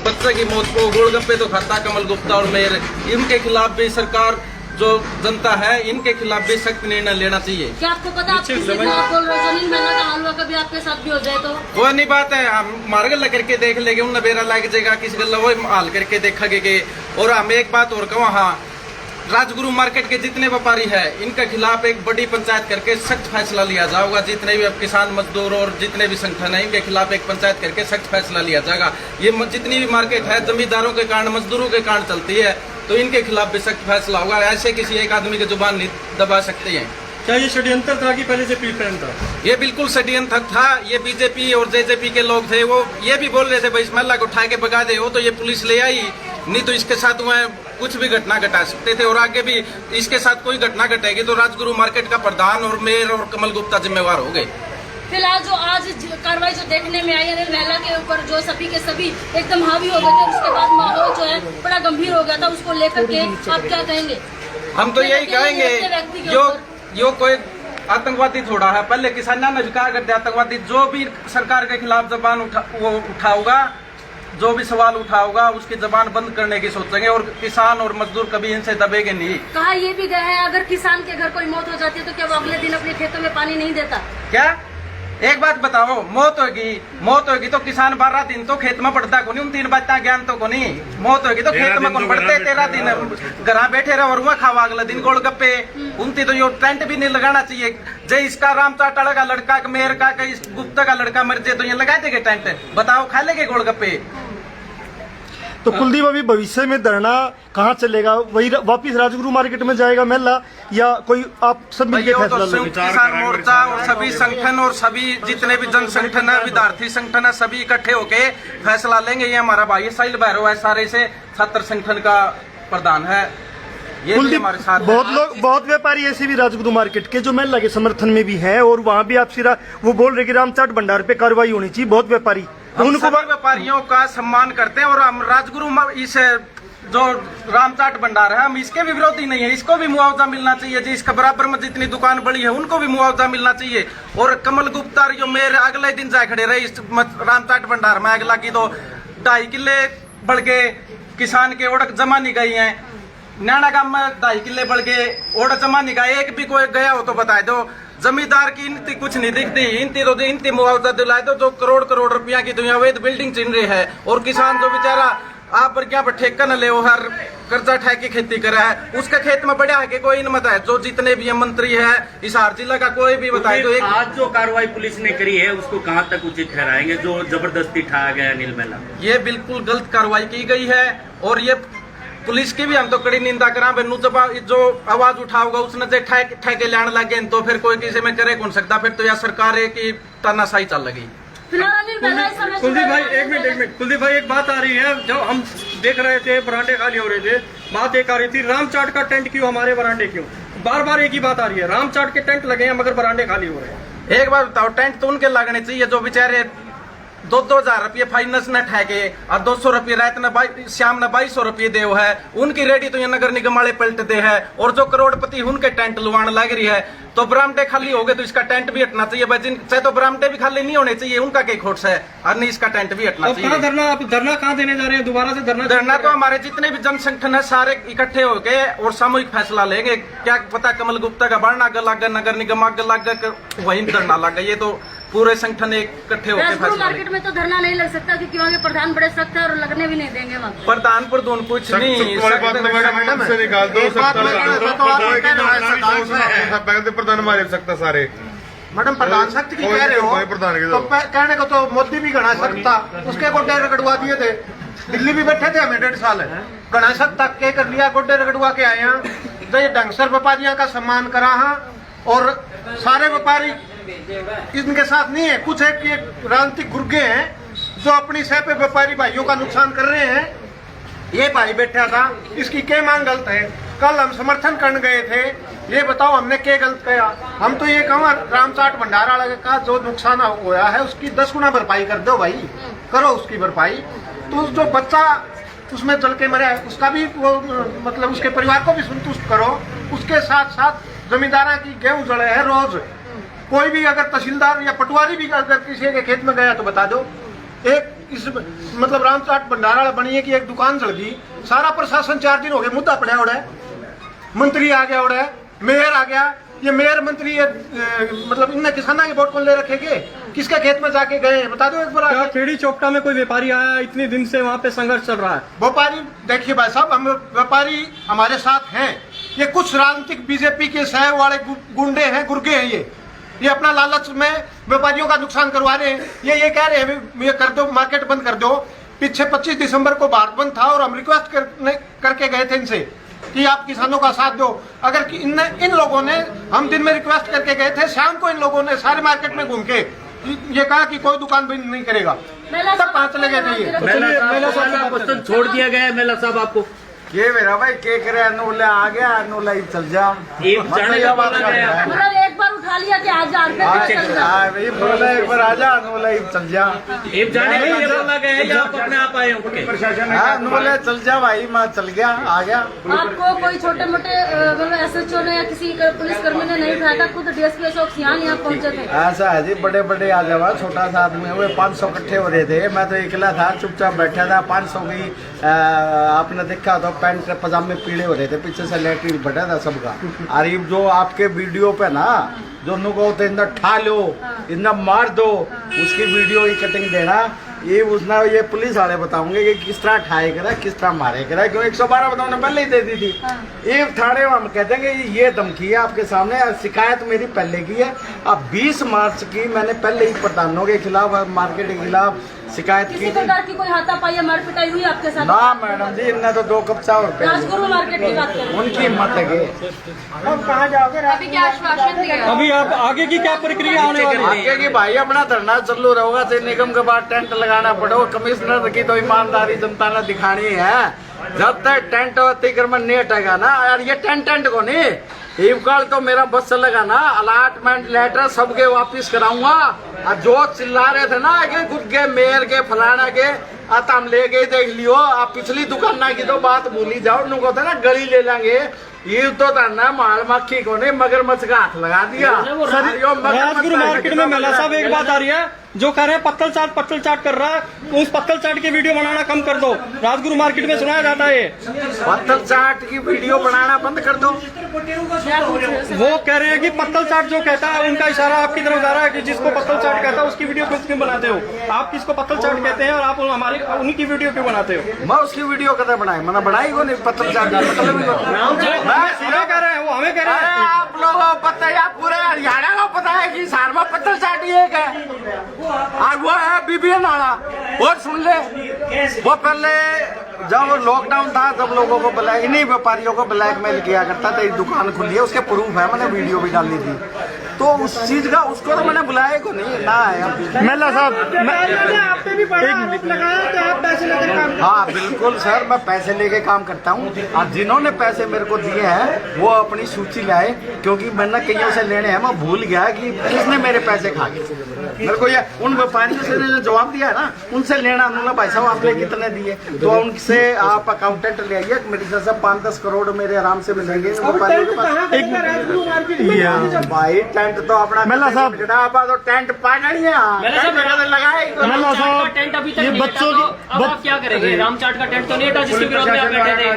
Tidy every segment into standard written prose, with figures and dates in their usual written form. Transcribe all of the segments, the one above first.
बच्चे की मौत को गोलगप्पे तो खाता कमल गुप्ता और मेयर, इनके खिलाफ भी सरकार जो जनता है इनके खिलाफ भी सख्त निर्णय लेना चाहिए। क्या आपको पता आप किसी को आप बोल रहे हो जमीन महला का हलवा कभी आपके साथ भी हो जाए तो कोई नहीं बात है, हम मार गल करके देख लेंगे, उन बेरा लग जाएगा किसी गल वो हाल करके देखेंगे के। और हम एक बात और कहूँ, हाँ राजगुरु मार्केट के जितने व्यापारी है इनके खिलाफ एक बड़ी पंचायत करके सख्त फैसला लिया जाएगा। जितने भी अब किसान मजदूर और जितने भी संगठन है इनके खिलाफ एक पंचायत करके सख्त फैसला लिया जाएगा। ये जितनी भी मार्केट है जमींदारों के कारण मजदूरों के कारण चलती है तो इनके खिलाफ भी सख्त फैसला होगा। ऐसे किसी एक आदमी की जुबान नहीं दबा सकते हैं। क्या ये षड्यंत्र था कि पहले से प्री प्लान था? ये बिल्कुल षड्यंत्र था। ये बीजेपी और जेजेपी के लोग थे, वो ये भी बोल रहे थे भाई इस महिला को उठा के भगा दे, वो तो ये पुलिस ले आई, नहीं तो इसके साथ वह कुछ भी घटना घटा सकते थे। और आगे भी इसके साथ कोई घटना घटेगी तो राजगुरु मार्केट का प्रधान और मेयर और कमल गुप्ता जिम्मेवार हो गए। फिलहाल जो आज कार्रवाई जो देखने में आई अनिल महिला के ऊपर जो सभी के सभी एकदम हावी हो गए थे, उसके बाद माहौल जो है बड़ा गंभीर हो गया था, उसको लेकर के आप क्या कहेंगे? हम तो यही कहेंगे जो कोई आतंकवादी थोड़ा है, पहले किसानों ने भी कहा करते आतंकवादी, जो भी सरकार के खिलाफ जबान उठाऊगा, जो भी सवाल उठाऊगा उसकी जबान बंद करने की सोचेंगे और किसान और मजदूर कभी इनसे दबेंगे नहीं। कहा ये भी गया है अगर किसान के घर कोई मौत हो जाती है तो क्या वो अगले दिन अपने खेतों में पानी नहीं देता? क्या एक बात बताओ, मौत होगी तो किसान 12 दिन तो खेत में पड़ता को नहीं, उन 3 बच्चा ज्ञान तो को नहीं, मौत होगी तो खेत में कौन पड़ते, 13 दिन घर बैठे रहो और वह खावा अगले दिन गोलगप्पे। उनती तो ये टेंट भी नहीं लगाना चाहिए। जय इसका रामचाटड़ का लड़का मेयर का इस गुप्ता का लड़का मर जाए तो ये लगा देंगे टेंट, बताओ खा लेंगे गोलगप्पे। तो कुलदीप अभी भविष्य में धरना कहाँ चलेगा? वही वापिस राजगुरु मार्केट में जाएगा मेला या कोई आप सब मिलकर फैसला लेंगे? किसान मोर्चा और सभी संगठन और सभी जितने भी जन संगठन है, विद्यार्थी संगठन है, सभी इकट्ठे होके फैसला लेंगे। ये हमारा भाई साहिल भैरव है, सारे से छात्र संगठन का प्रधान है, ये भी हमारे साथ। बहुत व्यापारी ऐसे भी राजगुरु मार्केट के जो मेला के समर्थन में भी है और वहाँ भी आप सिरा वो बोल रहे कि रामचाट भंडार पे कार्रवाई होनी चाहिए। बहुत व्यापारी उनको व्यापारियों का सम्मान करते हैं और हम राजगुरु इस जो रामचाट भंडार है हम इसके भी विरोधी नहीं है, इसको भी मुआवजा मिलना चाहिए। जी इसका बराबर में जितनी दुकान बड़ी है उनको भी मुआवजा मिलना चाहिए। और कमल गुप्ता जो मेरे अगले दिन जा खड़े रहे इस रामचाट भंडार में, अगला की तो 2.5 किले बढ़ के किसान के ओढ़ जमा नहीं गई है, नैना गांव में 2.5 किले बढ़ के ओढ़ जमा नहीं गए, एक भी कोई गया हो तो बता दो। जमींदार की इनती कुछ नहीं दिखती, इनती मुआवजा दिलाए दो जो करोड़ रुपया की दुनिया अवैध बिल्डिंग चिन रही है। और किसान जो बेचारा आप पर क्या ठेका न ले हर कर्जा ठह के खेती करा है, उसका खेत में बढ़िया है कि कोई न बताए। जो जितने भी मंत्री है हिसार जिला का कोई भी बताए तो आज जो कार्रवाई पुलिस ने करी है उसको कहां तक उचित ठहराएंगे जो जबरदस्ती ठाया गया अनिल महिला? ये बिल्कुल गलत कार्रवाई की गई है और ये पुलिस की भी हम तो कड़ी निंदा करा। जो आवाज उठाओगा उसने ठेके लाने लगे तो फिर कोई किसी में करे कौन सकता, फिर तो यह सरकार है कि तानाशाही चल लगी। कुलदीप भाई एक मिनट कुलदीप भाई एक बात आ रही है, जब हम देख रहे थे बरांडे खाली हो रहे थे, बात एक आ रही थी रामचाट का टेंट क्यों हमारे बरांडे क्यों? बार बार एक ही बात आ रही है, रामचाट के टेंट लगे हैं मगर बरांडे खाली हो रहे हैं। एक बात बताओ, टेंट तो उनके लगने चाहिए जो बेचारे 2,000 रुपये फाइनेंस न ठहके और 200 रुपये रात न शाम न 2200 रुपये दे है, उनकी रेडी तो ये नगर निगम वाले पलट दे है। और जो करोड़पति उनके टेंट लुवान लग रही है तो बरामदे खाली हो गए तो इसका टेंट भी हटना चाहिए भाई। चाहे तो बरामदे भी खाली नहीं होने चाहिए, उनका कई खोट है और नहीं इसका टेंट भी हटना चाहिए। धरना कहाँ देने जा रहे हैं? दोबारा से धरना तो हमारे जितने भी जन संगठन है सारे इकट्ठे होके और सामूहिक फैसला लेंगे। क्या पता कमल गुप्ता का बढ़ना आग लग गया, नगर निगम आग लग गया, वही धरना लग गया। ये तो पूरे संगठन इकट्ठे होकर फैसला मार्केट में तो धरना नहीं लग सकता क्योंकि वहाँ के प्रधान बड़े सख्त है और लगने भी नहीं देंगे वहाँ प्रधान कुछ नहीं। प्रधान मारे सकता सारे मैडम प्रधान सख्त की कह रहे हो तो कहने को तो मोदी भी घना सख्त था, उसके गोड्डे रगड़वा दिए थे। दिल्ली भी बैठे थे हमें 1.5 साल है, घना सख्त तक के कर लिया, गोड्डे रगड़वा के आए हैं। तो ये ढंग से व्यापारियों का सम्मान करा है और सारे व्यापारी इनके साथ नहीं है। कुछ एक ये राजनीतिक गुर्गे हैं जो अपनी सह पे व्यापारी भाइयों का नुकसान कर रहे हैं। ये भाई बैठा था, इसकी क्या मांग गलत है? कल हम समर्थन करने गए थे, ये बताओ हमने क्या गलत किया? हम तो ये कहूँ रामचाट भंडार वाले का जो नुकसान हुआ है उसकी 10 गुना भरपाई कर दो भाई, करो उसकी भरपाई। तो जो बच्चा उसमें जल के मरा है उसका भी वो मतलब उसके परिवार को भी संतुष्ट करो। उसके साथ साथ जमींदारा की गेहूं जड़े है रोज, कोई भी अगर तहसीलदार या पटवारी भी अगर किसी के खेत में गया तो बता दो। एक इस मतलब राम चाट भंडारा बनी है कि एक दुकान जल गई, सारा प्रशासन 4 दिन हो गए मुद्दा पड़ा उड़ा है, मंत्री आ गया उड़ा है, मेयर आ गया, ये मेयर मंत्री मतलब इनने किसाना के वोट कौन ले रखेंगे, किसके खेत में जाके गए बता दो एक बार। क्या खेड़ी चौपटा में कोई व्यापारी आया? इतने दिन से वहाँ पे संघर्ष चल रहा है। व्यापारी देखिए भाई साहब, हम व्यापारी हमारे साथ हैं, ये कुछ राजनीतिक बीजेपी के सहयोग वाले गुंडे हैं, गुर्गे हैं, ये अपना लालच में व्यापारियों का नुकसान करवा रहे हैं। ये कह रहे हैं ये कर दो, मार्केट बंद कर दो। पीछे 25 दिसंबर को भारत बंद था और हम रिक्वेस्ट करके गए थे इनसे कि आप किसानों का साथ दो। अगर इन लोगों ने, हम दिन में रिक्वेस्ट करके गए थे, शाम को इन लोगों ने सारे मार्केट में घूम के ये कहा कि कोई दुकान बंद नहीं करेगा, तब कहाँ चले गए थे ये। मेला साहब छोड़ दिया गया है मेला साहब आपको। के मेरा भाई के करे अनुला आ गया, अनुला ही चल जा। एक जाने का बोला गया मतलब एक बार उठा लिया कि आज भाई बोला एक बार आ जा, अनुला ही चल जा। एक जाने का बोला गया है या आप अपने आप आए हो? अनुला चल जा भाई, मैं चल गया, आ गया। आपको कोई छोटे मोटे मतलब SHO ने या किसी पुलिस कर्मी ने नहीं उठाया था, खुद DSP अशोक सियान यहाँ पहुंचे थे? ऐसा है जी, बड़े बड़े आ जावा, छोटा सा आदमी हुए 500 इकट्ठे हो रहे थे, मैं तो अकेला था, चुपचाप बैठा था। 500 की आपने देखा तो पैंट पजामे पीले हो रहे थे, पीछे से लैट्रिन बटा था सबका। अरे जो आपके वीडियो पे ना जो नुको तो इतना ठा लो, इतना मार दो, उसकी वीडियो की कटिंग देना, ये उसना ये पुलिस वाले बताऊंगे कि किस तरह ठाए करा, किस तरह मारे करा, क्यों 112 बताओ पहले ही दे दी थी। एक थाने में हम कहते हैं कि ये धमकी है आपके सामने, शिकायत मेरी पहले की है। अब 20 मार्च की मैंने पहले ही प्रधानों के खिलाफ, मार्केट के खिलाफ शिकायत की किसी प्रकार की कोई हाथापाई या मार पिटाई हुई आपके साथ? ना मैडम जी, इनने तो 2 कप चावल पे राजगुरु मार्केट की बात करें, उनकी हिम्मत है। अब कहाँ जाओगे? अभी क्या आश्वासन दिया? अभी आप आगे की क्या प्रक्रिया होने वाली है? आगे की भाई अपना धरना चालू रहेगा, तो निगम के बाद टेंट लगाना पड़ेगा। कमिश्नर की तो ईमानदारी जनता ने दिखानी है। जब तक टेंट अतिक्रमण नहीं हटेगा ना यार, ये टेंट को नहीं, कल तो मेरा बस चलेगा ना, अलाटमेंट लेटर सबके वापिस कराऊंगा। और जो चिल्ला रहे थे ना कि खुद के मेयर के फलाना के आता हम ले गए, देख लियो आप पिछली दुकान की तो बात भूली जाओ। उनको था ना गली ले लेंगे, ये तो था माल मक्खी को नहीं मगरमच्छ का हाथ लगा दिया। राजगुरु मार्केट में मेला साहब एक बात आ रही है, जो कह रहे हैं पत्तल चाट कर रहा है, उस पत्तल चाट की वीडियो बनाना कम कर दो। राजगुरु मार्केट में सुनाया जाता है पत्तल चाट की वीडियो बनाना बंद कर दो। वो कह रहे हैं कि पत्तल चाट जो कहता है, उनका इशारा आपकी तरफ जा रहा है कि जिसको पत्तल चाट कहता है उसकी वीडियो क्यों बनाते हो? आप किसको पत्तल चाट कहते हैं और आप हमारे उनकी वीडियो क्यों बनाते हो? मैं उसकी वीडियो कदे बनाई, मैंने बनाई को नहीं पत्तल चाट हमें कह रहे हैं, वो हमें कह रहे हैं। आप लोगों को पता है, आप पूरे हरियाणा को पता है कि सारमा पत्तल चाट ही एक है और वो है BBN नाला। और सुन ले, वो पहले जब लॉकडाउन था तब लोगों को ब्लैक, इन्हीं व्यापारियों को ब्लैकमेल किया करता था। दुकान खुली है, उसके प्रूफ है, मैंने वीडियो भी डाली थी। तो उस चीज का उसको तो मैंने बुलाया को नहीं ना आया। मेला साहब आपने भी बड़ा आरोप लगाया कि आप पैसे लेकर काम करते हैं। हाँ बिल्कुल सर, मैं पैसे लेके काम करता हूँ और जिन्होंने पैसे मेरे को दिए हैं वो अपनी सूची लाए, क्योंकि मैंने कईयों से लेने हैं, मैं भूल गया कि किसने मेरे पैसे खा गए। मेरे को ये उन व्यापारियों से जो जवाब दिया है ना, उनसे लेना अनुला भाई साहब आपने कितने दिए, तो उनसे आप अकाउंटेंट ले आइए। मेरी तरफ से 5-10 करोड़ मेरे आराम से मिलेंगे व्यापारियों के पास। भाई टेंट तो अपना मेला साहब तो टेंट पाना ही है, लगाया टेंट अभी तक नहीं हटा, तो अब आप क्या करेंगे? रामचाट का टेंट तो नहीं हटा जिसके विरोध में आप बैठे थे।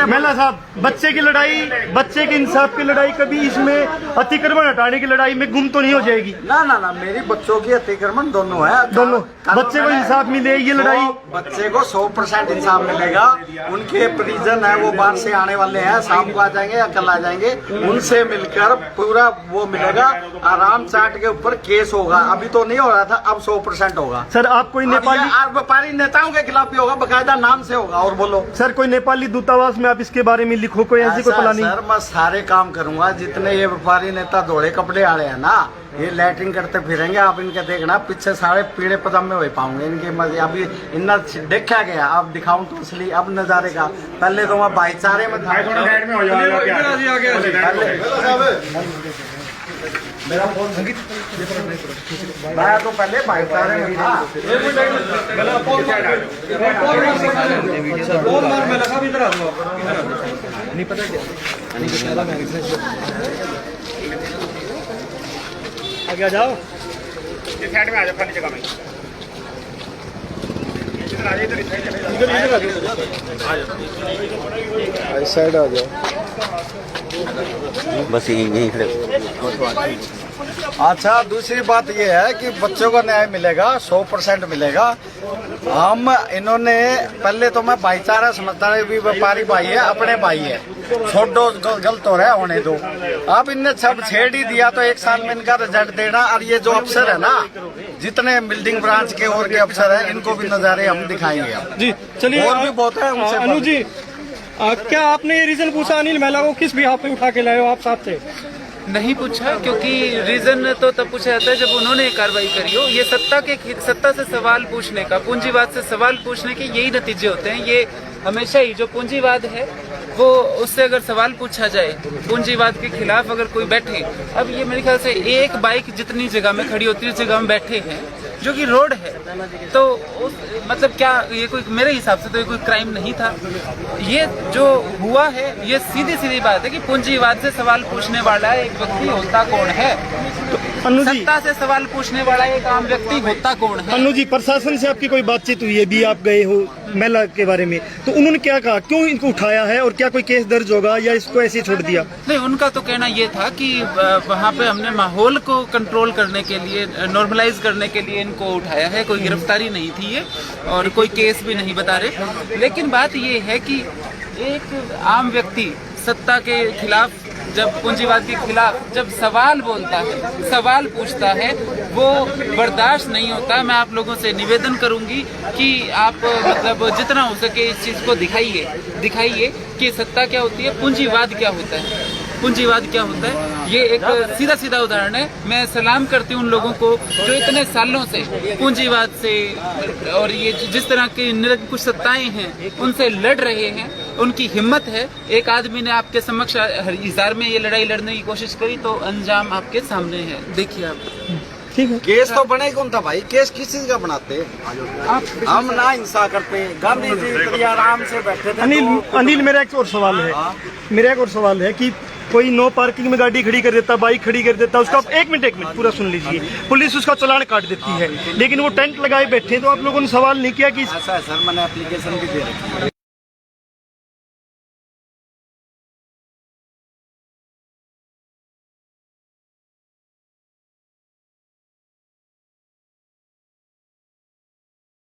मेला साहब, बच्चे की लड़ाई, बच्चे के इंसाफ की लड़ाई कभी इसमें अतिक्रमण हटाने की लड़ाई में गुम तो नहीं हो जाएगी? ना ना ना, मेरी बच्चों की अतिक्रमण दोनों है, दोनों बच्चे को इंसाफ मिले, ये लड़ाई बच्चे को 100% इंसाफ मिलेगा। उनके परिजन है वो बाहर से आने वाले हैं, शाम को आ जाएंगे या कल आ जाएंगे, उनसे मिलकर पूरा वो मिलेगा। आराम चाट के ऊपर केस होगा, अभी तो नहीं हो रहा था, अब 100% होगा। सर आप कोई नेपाली व्यापारी नेताओं के खिलाफ भी होगा, बकायदा नाम से होगा। और बोलो सर, कोई नेपाली दूतावास में आप इसके बारे में लिखो, कोई ऐसी कोई प्लानिंग? सर मैं सारे काम करूंगा, जितने ये व्यापारी नेता धोड़े कपड़े आ रहे हैं ना, ये लैट्रिन करते फिरेंगे, आप इनके देखना पीछे सारे पीड़े पजामे हो पाऊंगे इनके मजे। अभी इतना देखा गया, अब दिखाऊं तो असली अब नजारे का। पहले तो वहाँ भाईचारे में था, मेरा फोन मैं तो पहले भाईचारे में था। नहीं पता क्या आगे जाओ। साइड में आ जाओ, खाली जगह में साइड आ जाओ। बस यही खड़े। अच्छा, दूसरी बात ये है कि बच्चों को न्याय मिलेगा, 100% मिलेगा। हम इन्होंने पहले तो मैं भाईचारा समझता है, भी व्यापारी भाई है, अपने भाई है, छोड़ो, गलत हो रहा है होने दो। अब इनने सब छेड़ ही दिया तो 1 साल में इनका रिजल्ट देना। और ये जो अफसर है ना, जितने बिल्डिंग ब्रांच के और के अफसर है, इनको भी नजारे हम दिखाएंगे। जी चलिए, और भी बहुत है उनसे। अनु जी, क्या आपने ये रीजन पूछा अनिल महिला को किस बिहाफ पे उठा के लाए हो आप साथ से? नहीं पूछा, क्योंकि रीजन तो तब पूछा जाता है जब उन्होंने कार्रवाई करी हो। ये सत्ता से सवाल पूछने का, पूंजीवाद से सवाल पूछने के यही नतीजे होते हैं। ये हमेशा ही जो पूंजीवाद है वो, उससे अगर सवाल पूछा जाए, पूंजीवाद के खिलाफ अगर कोई बैठे, अब ये मेरे ख्याल से एक बाइक जितनी जगह में खड़ी होती है उस जगह में बैठे हैं, जो कि रोड है, तो मतलब क्या ये कोई, मेरे हिसाब से तो ये कोई क्राइम नहीं था। ये जो हुआ है ये सीधी बात है कि पूंजीवाद से सवाल पूछने वाला एक व्यक्ति होता कौन है, अनु जी, सत्ता से सवाल पूछने वाला एक आम व्यक्ति होता कौन है। अनु जी, प्रशासन से आपकी कोई बातचीत हुई है भी, आप गए हो महिला के बारे में, तो उन्होंने क्या कहा, क्यों इनको उठाया है और क्या कोई केस दर्ज होगा या इसको ऐसे ही छोड़ दिया? नहीं, उनका तो कहना ये था कि वहाँ पे हमने माहौल को कंट्रोल करने के लिए, नॉर्मलाइज करने के लिए इनको उठाया है, कोई गिरफ्तारी नहीं थी ये, और कोई केस भी नहीं बता रहे। लेकिन बात ये है कि एक आम व्यक्ति सत्ता के खिलाफ, जब पूंजीवाद के खिलाफ जब सवाल बोलता है, सवाल पूछता है, वो बर्दाश्त नहीं होता। मैं आप लोगों से निवेदन करूंगी कि आप मतलब जितना हो सके इस चीज़ को दिखाइए कि सत्ता क्या होती है, पूंजीवाद क्या होता है, पूंजीवाद क्या होता है। ये एक सीधा उदाहरण है। मैं सलाम करती हूँ उन लोगों को जो इतने सालों से पूंजीवाद से और ये जिस तरह की निरंकुश सत्ताएं हैं उनसे लड़ रहे हैं, उनकी हिम्मत है। एक आदमी ने आपके समक्ष हिसार में ये लड़ाई लड़ने की कोशिश करी तो अंजाम आपके सामने है, देखिए आप। ठीक है, केस तो बने कौन था भाई? केस किस चीज का बनाते? हम ना हिंसा करते। गांधी जी इतनी आराम से बैठे थे। अनिल, मेरा एक और सवाल है कि कोई नो पार्किंग में गाड़ी खड़ी कर देता, बाइक खड़ी कर देता, उसका एक मिनट पूरा सुन लीजिए, पुलिस उसका चालान काट देती है, लेकिन वो टेंट लगाए बैठे, तो आप लोगों ने सवाल नहीं किया कि ऐसा है सर, मैंने एप्लीकेशन भी दे रखी है।